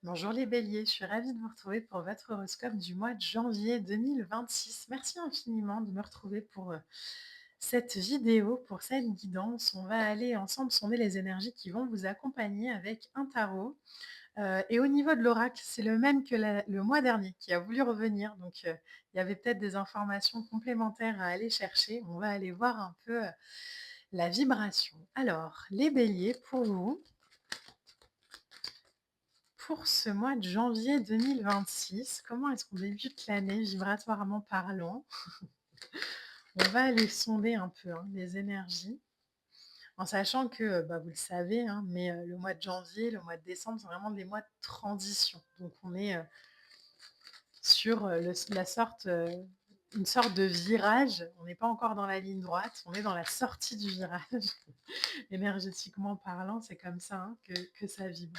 Bonjour les béliers, je suis ravie de vous retrouver pour votre horoscope du mois de janvier 2026. Merci infiniment de me retrouver pour cette vidéo, pour cette guidance. On va aller ensemble sonder les énergies qui vont vous accompagner avec un tarot. Et au niveau de l'oracle, c'est le même que le mois dernier qui a voulu revenir. Donc il y avait peut-être des informations complémentaires à aller chercher. On va aller voir un peu la vibration. Alors, les béliers, pour vous, pour ce mois de janvier 2026, comment est-ce qu'on débute l'année vibratoirement parlant? On va aller sonder un peu les énergies, en sachant que, bah, vous le savez, mais le mois de janvier, le mois de décembre, c'est vraiment des mois de transition. Donc on est sur une sorte de virage. On n'est pas encore dans la ligne droite, on est dans la sortie du virage. Énergétiquement parlant, c'est comme ça que ça vibre.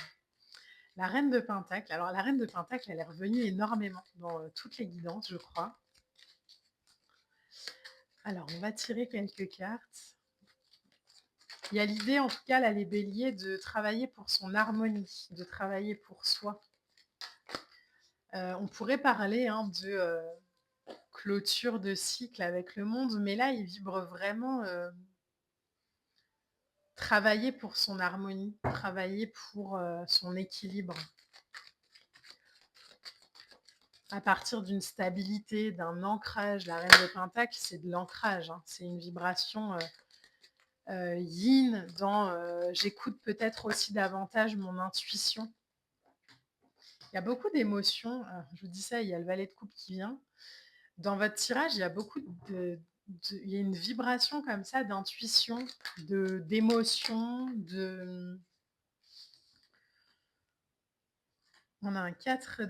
La reine de Pentacle. Alors, la reine de Pentacle, elle est revenue énormément dans toutes les guidances, je crois. Alors, on va tirer quelques cartes. Il y a l'idée, en tout cas, là, les béliers, de travailler pour son harmonie, de travailler pour soi. On pourrait parler de clôture de cycle avec le monde, mais là, il vibre vraiment travailler pour son harmonie, travailler pour son équilibre. À partir d'une stabilité, d'un ancrage. La reine de Pentacle, c'est de l'ancrage, c'est une vibration yin dans j'écoute peut-être aussi davantage mon intuition. Il y a beaucoup d'émotions, je vous dis ça, il y a le valet de coupe qui vient. Dans votre tirage, il y a beaucoup il y a une vibration comme ça d'intuition, d'émotion, on a un 4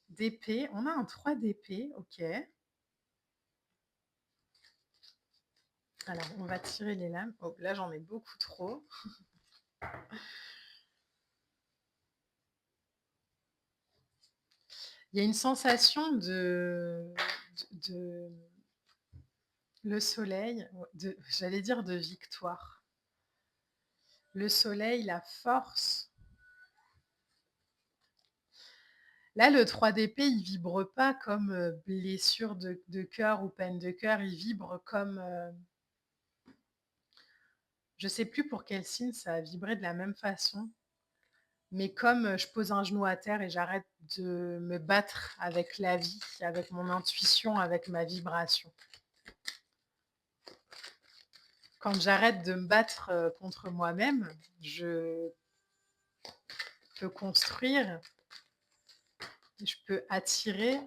d'épée, on a un 3 d'épée, ok. Alors, on va tirer les lames. Oh, là, j'en ai beaucoup trop. Il y a une sensation de le soleil, j'allais dire de victoire. Le soleil, la force. Là, le 3 d'épée, il vibre pas comme blessure de cœur ou peine de cœur. Il vibre comme... je sais plus pour quel signe ça a vibré de la même façon. Mais comme je pose un genou à terre et j'arrête de me battre avec la vie, avec mon intuition, avec ma vibration. Quand j'arrête de me battre contre moi-même, je peux construire, je peux attirer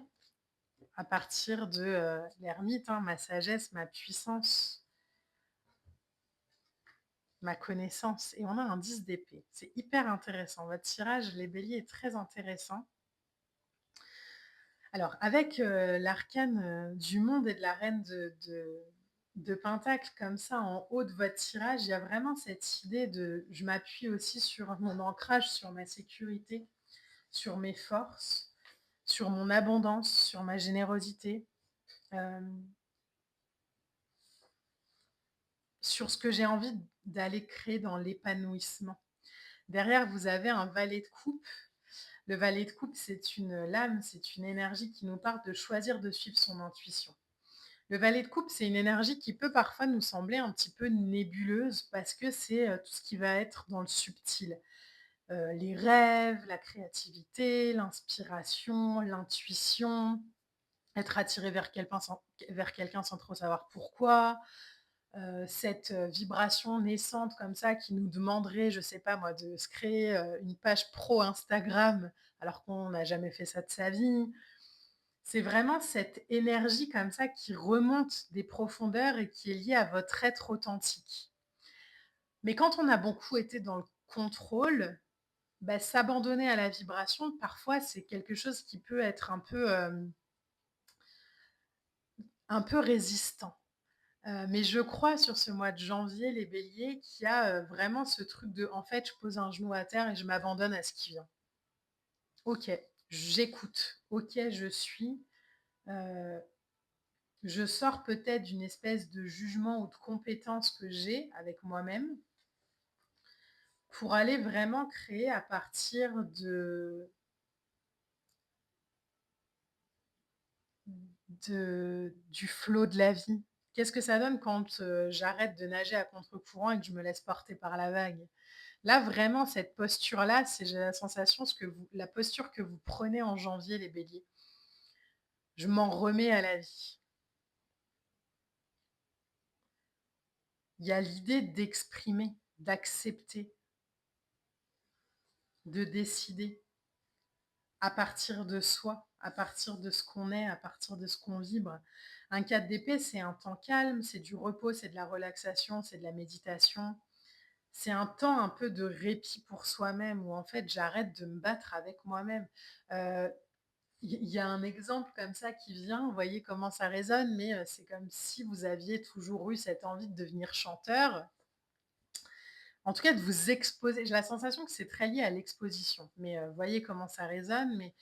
à partir de l'ermite, ma sagesse, ma puissance, ma connaissance. Et on a un 10 d'épée. C'est hyper intéressant. Votre tirage, les béliers, est très intéressant. Alors, avec l'arcane du monde et de la reine de Pentacle, comme ça, en haut de votre tirage, il y a vraiment cette idée de... Je m'appuie aussi sur mon ancrage, sur ma sécurité, sur mes forces, sur mon abondance, sur ma générosité, sur ce que j'ai envie d'aller créer dans l'épanouissement. Derrière, vous avez un valet de coupe. Le valet de coupe, c'est une lame, c'est une énergie qui nous parle de choisir de suivre son intuition. Le valet de coupe, c'est une énergie qui peut parfois nous sembler un petit peu nébuleuse parce que c'est tout ce qui va être dans le subtil. Les rêves, la créativité, l'inspiration, l'intuition, être attiré vers quelqu'un sans trop savoir pourquoi, cette vibration naissante comme ça qui nous demanderait, je sais pas moi, de se créer une page pro Instagram alors qu'on n'a jamais fait ça de sa vie. C'est vraiment cette énergie comme ça qui remonte des profondeurs et qui est liée à votre être authentique. Mais quand on a beaucoup été dans le contrôle, bah, s'abandonner à la vibration, parfois, c'est quelque chose qui peut être un peu résistant. Mais je crois sur ce mois de janvier, les béliers, qu'il y a vraiment ce truc de, en fait, je pose un genou à terre et je m'abandonne à ce qui vient. Ok, j'écoute. Ok, je suis. Euh, je sors peut-être d'une espèce de jugement ou de compétence que j'ai avec moi-même. pour aller vraiment créer à partir du flot de la vie. Qu'est-ce que ça donne quand, j'arrête de nager à contre-courant et que je me laisse porter par la vague? Là, vraiment, cette posture-là, c'est j'ai la sensation ce que vous la posture que vous prenez en janvier, les béliers. Je m'en remets à la vie. Il y a l'idée d'exprimer, d'accepter, de décider à partir de soi, à partir de ce qu'on est, à partir de ce qu'on vibre. Un 4 d'épée, c'est un temps calme, c'est du repos, c'est de la relaxation, c'est de la méditation. C'est un temps un peu de répit pour soi-même où en fait j'arrête de me battre avec moi-même. Il y a un exemple comme ça qui vient, vous voyez comment ça résonne, mais c'est comme si vous aviez toujours eu cette envie de devenir chanteur. En tout cas, de vous exposer. J'ai la sensation que c'est très lié à l'exposition. Mais voyez comment ça résonne. Mais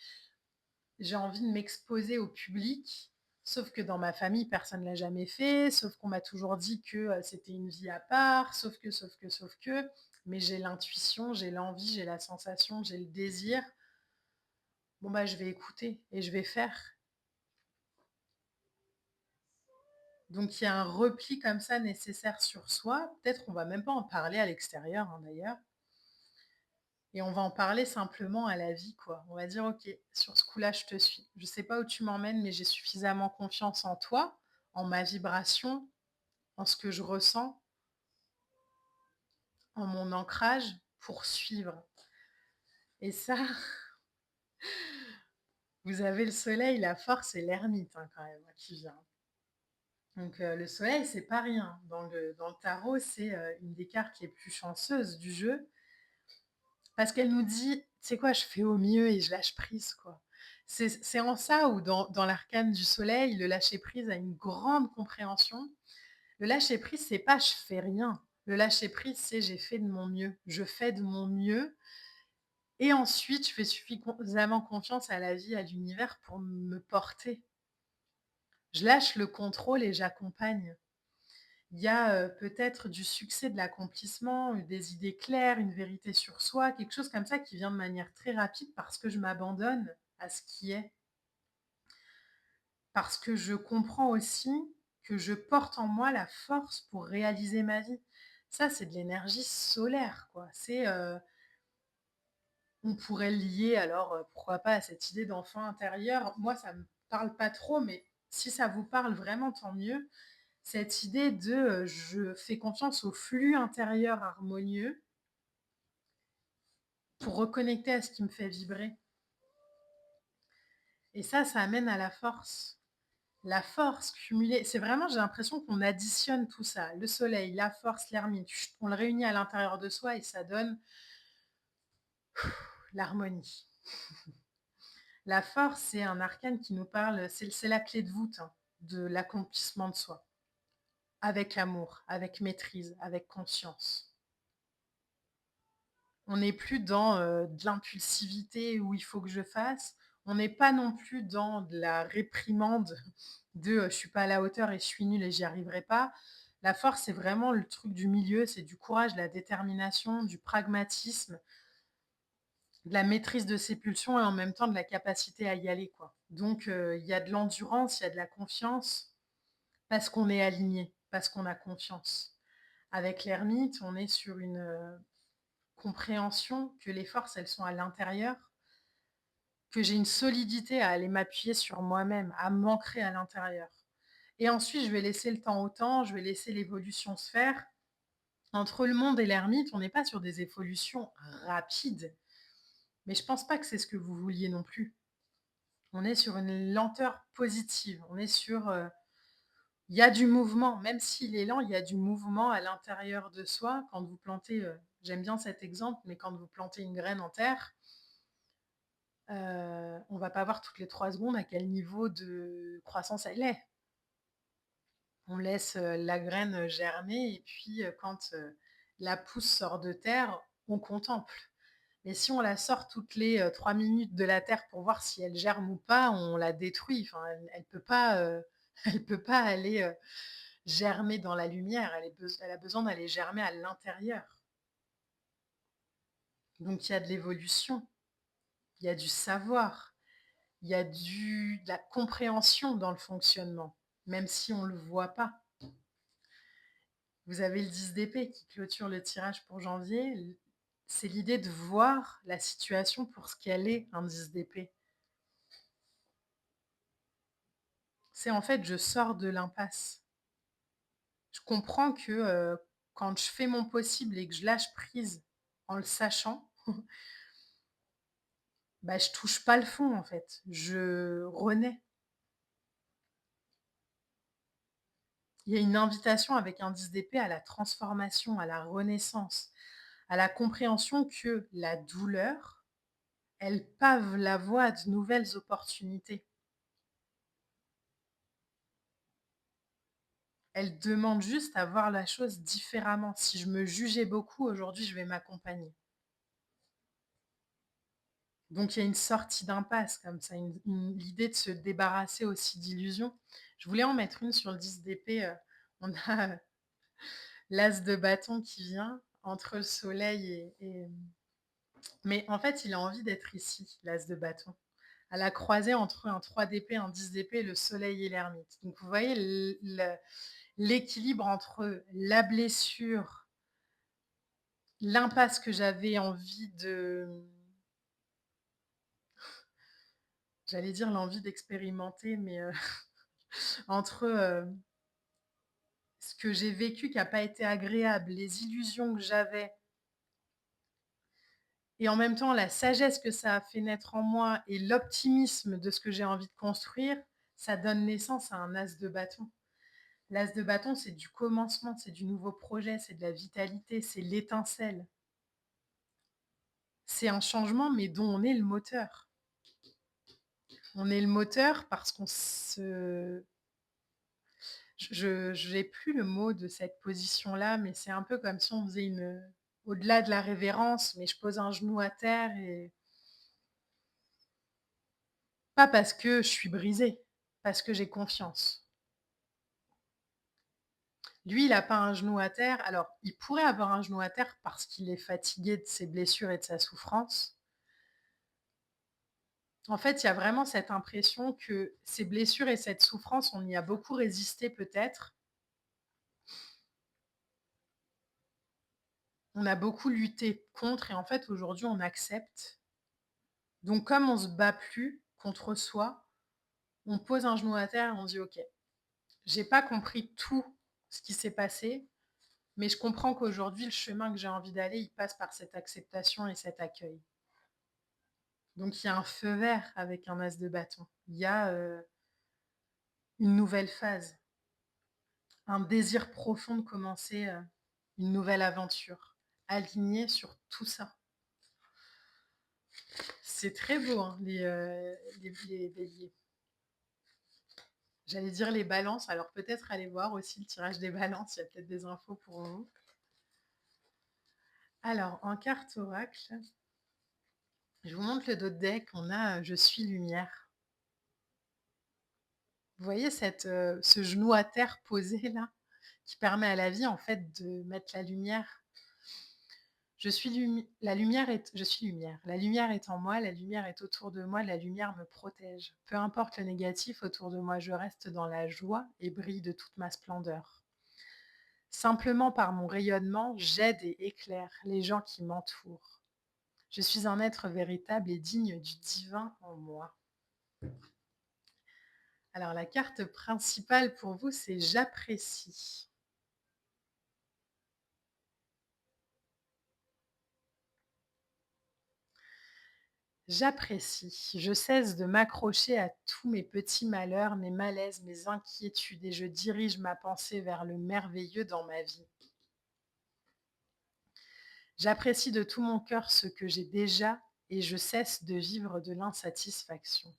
j'ai envie de m'exposer au public. Sauf que dans ma famille, personne ne l'a jamais fait. Sauf qu'on m'a toujours dit que c'était une vie à part. Sauf que. Mais j'ai l'intuition, j'ai l'envie, j'ai la sensation, j'ai le désir. Bon, bah, je vais écouter et je vais faire. Donc, il y a un repli comme ça nécessaire sur soi. Peut-être qu'on va même pas en parler à l'extérieur, hein, d'ailleurs. Et on va en parler simplement à la vie, quoi. On va dire, ok, sur ce coup-là, je te suis. Je sais pas où tu m'emmènes, mais j'ai suffisamment confiance en toi, en ma vibration, en ce que je ressens, en mon ancrage pour suivre. Et ça, vous avez le soleil, la force et l'ermite, hein, quand même, qui vient. Donc le soleil, c'est pas rien. Dans le tarot, c'est une des cartes les plus chanceuses du jeu. Parce qu'elle nous dit, c'est quoi, je fais au mieux et je lâche prise, quoi. C'est en ça où dans l'arcane du soleil, le lâcher prise a une grande compréhension. Le lâcher prise, c'est pas je fais rien. Le lâcher prise, c'est j'ai fait de mon mieux. Je fais de mon mieux. Et ensuite, je fais suffisamment confiance à la vie, à l'univers pour me porter. Je lâche le contrôle et j'accompagne. Il y a peut-être du succès, de l'accomplissement, des idées claires, une vérité sur soi, quelque chose comme ça qui vient de manière très rapide parce que je m'abandonne à ce qui est. Parce que je comprends aussi que je porte en moi la force pour réaliser ma vie. Ça, c'est de l'énergie solaire, quoi. On pourrait le lier alors, pourquoi pas à cette idée d'enfant intérieur. Moi, ça me parle pas trop, mais si ça vous parle vraiment, tant mieux. Cette idée de je fais confiance au flux intérieur harmonieux pour reconnecter à ce qui me fait vibrer. Et ça amène à la force. La force cumulée, c'est vraiment, j'ai l'impression qu'on additionne tout ça. Le soleil, la force, l'ermite, on le réunit à l'intérieur de soi et ça donne l'harmonie. La force, c'est un arcane qui nous parle, c'est la clé de voûte, hein, de l'accomplissement de soi. Avec amour, avec maîtrise, avec conscience. On n'est plus dans de l'impulsivité où il faut que je fasse. On n'est pas non plus dans de la réprimande de je suis pas à la hauteur et je suis nulle et j'y arriverai pas. La force, c'est vraiment le truc du milieu, c'est du courage, de la détermination, du pragmatisme, de la maîtrise de ses pulsions et en même temps de la capacité à y aller, quoi. Donc il y a de l'endurance, il y a de la confiance parce qu'on est aligné, parce qu'on a confiance. Avec l'ermite, on est sur une compréhension que les forces, elles sont à l'intérieur, que j'ai une solidité à aller m'appuyer sur moi-même, à m'ancrer à l'intérieur. Et ensuite, je vais laisser le temps au temps, je vais laisser l'évolution se faire. Entre le monde et l'ermite, on n'est pas sur des évolutions rapides, mais je pense pas que c'est ce que vous vouliez non plus. On est sur une lenteur positive, on est sur... il y a du mouvement, même s'il est lent, il y a du mouvement à l'intérieur de soi. Quand vous plantez, j'aime bien cet exemple, mais quand vous plantez une graine en terre, on va pas voir toutes les 3 secondes à quel niveau de croissance elle est. On laisse la graine germer et puis quand la pousse sort de terre, on contemple. Mais si on la sort toutes les 3 minutes de la terre pour voir si elle germe ou pas, on la détruit. Enfin, elle peut pas, elle peut pas aller germer dans la lumière. Elle a besoin d'aller germer à l'intérieur. Donc il y a de l'évolution, il y a du savoir, il y a de la compréhension dans le fonctionnement, même si on ne le voit pas. Vous avez le 10 d'épée qui clôture le tirage pour janvier. C'est l'idée de voir la situation pour ce qu'elle est, un 10 d'épée. C'est en fait, je sors de l'impasse. Je comprends que quand je fais mon possible et que je lâche prise en le sachant, bah, je touche pas le fond en fait. Je renais. Il y a une invitation avec un 10 d'épée à la transformation, à la renaissance, à la compréhension que la douleur, elle pave la voie à de nouvelles opportunités. Elle demande juste à voir la chose différemment. Si je me jugeais beaucoup, aujourd'hui, je vais m'accompagner. Donc, il y a une sortie d'impasse comme ça, l'idée de se débarrasser aussi d'illusions. Je voulais en mettre une sur le 10 d'épée. On a l'as de bâton qui vient entre le soleil Mais en fait, il a envie d'être ici, l'as de bâton, à la croisée entre un 3 d'épée, un 10 d'épée, le soleil et l'ermite. Donc, vous voyez l'équilibre entre la blessure, l'impasse que j'avais envie j'allais dire l'envie d'expérimenter, mais entre ce que j'ai vécu qui n'a pas été agréable, les illusions que j'avais, et en même temps la sagesse que ça a fait naître en moi et l'optimisme de ce que j'ai envie de construire, ça donne naissance à un as de bâton. L'as de bâton, c'est du commencement, c'est du nouveau projet, c'est de la vitalité, c'est l'étincelle. C'est un changement, mais dont on est le moteur. On est le moteur parce qu'on se... Je n'ai plus le mot de cette position-là, mais c'est un peu comme si on faisait au-delà de la révérence, mais je pose un genou à terre et pas parce que je suis brisée, parce que j'ai confiance. Lui, il n'a pas un genou à terre. Alors, il pourrait avoir un genou à terre parce qu'il est fatigué de ses blessures et de sa souffrance. En fait, il y a vraiment cette impression que ces blessures et cette souffrance, on y a beaucoup résisté peut-être. On a beaucoup lutté contre et en fait, aujourd'hui, on accepte. Donc, comme on se bat plus contre soi, on pose un genou à terre et on dit OK, j'ai pas compris tout ce qui s'est passé, mais je comprends qu'aujourd'hui, le chemin que j'ai envie d'aller, il passe par cette acceptation et cet accueil. Donc, il y a un feu vert avec un as de bâton. Il y a une nouvelle phase, un désir profond de commencer une nouvelle aventure, aligné sur tout ça. C'est très beau, hein, les béliers. J'allais dire les balances, alors peut-être aller voir aussi le tirage des balances, il y a peut-être des infos pour vous. Alors, en carte oracle, je vous montre le dos de deck, on a Je suis lumière. Vous voyez ce genou à terre posé là, qui permet à la vie en fait de mettre la lumière. Je suis lumière. La lumière est en moi, la lumière est autour de moi, la lumière me protège. Peu importe le négatif autour de moi, je reste dans la joie et brille de toute ma splendeur. Simplement par mon rayonnement, j'aide et éclaire les gens qui m'entourent. Je suis un être véritable et digne du divin en moi. Alors la carte principale pour vous, c'est J'apprécie. J'apprécie. Je cesse de m'accrocher à tous mes petits malheurs, mes malaises, mes inquiétudes et je dirige ma pensée vers le merveilleux dans ma vie. J'apprécie de tout mon cœur ce que j'ai déjà et je cesse de vivre de l'insatisfaction.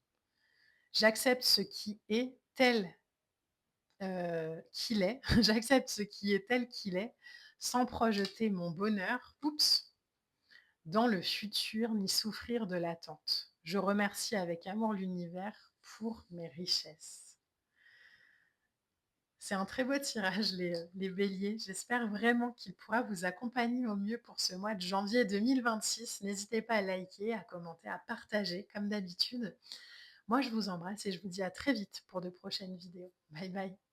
J'accepte ce qui est tel qu'il est. J'accepte ce qui est tel qu'il est sans projeter mon bonheur, dans le futur ni souffrir de l'attente. Je remercie avec amour l'univers pour mes richesses. C'est un très beau tirage, les béliers. J'espère vraiment qu'il pourra vous accompagner au mieux pour ce mois de janvier 2026. N'hésitez pas à liker, à commenter, à partager, comme d'habitude. Moi, je vous embrasse et je vous dis à très vite pour de prochaines vidéos. Bye bye.